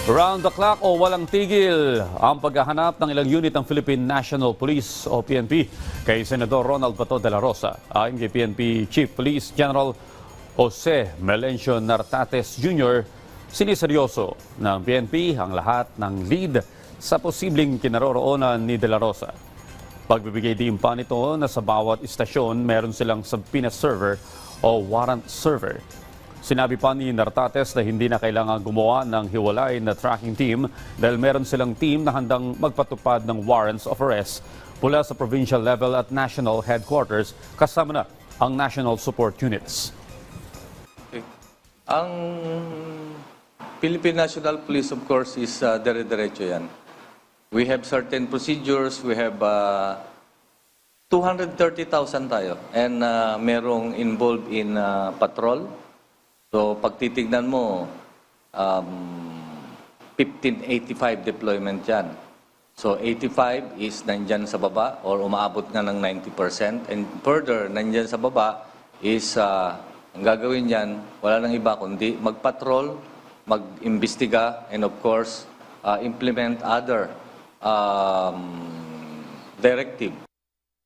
Round the clock o walang tigil ang paghahanap ng ilang unit ng Philippine National Police o PNP kay Senador Ronald Bato de la Rosa. Ayon kay PNP Chief Police General Jose Melencio Nartates Jr., siniseryoso ng PNP ang lahat ng lead sa posibleng kinaroroonan ni de la Rosa. Pagbibigay din pa nito na sa bawat istasyon meron silang subpoena server o warrant server. Sinabi pa ni Nartates na hindi na kailangan gumawa ng hiwalay na tracking team dahil meron silang team na handang magpatupad ng warrants of arrest mula sa provincial level at national headquarters kasama na ang national support units. Ang Philippine National Police, of course, is dire-diretso yan. We have certain procedures, we have 230,000 tayo and merong involved in patrol. So pag titignan mo, 1585 deployment yan. So 85 is nandyan sa baba or umaabot nga ng 90%. And further, nandyan sa baba is ang gagawin yan, wala nang iba kundi magpatrol, mag-imbestiga, and of course, implement other directive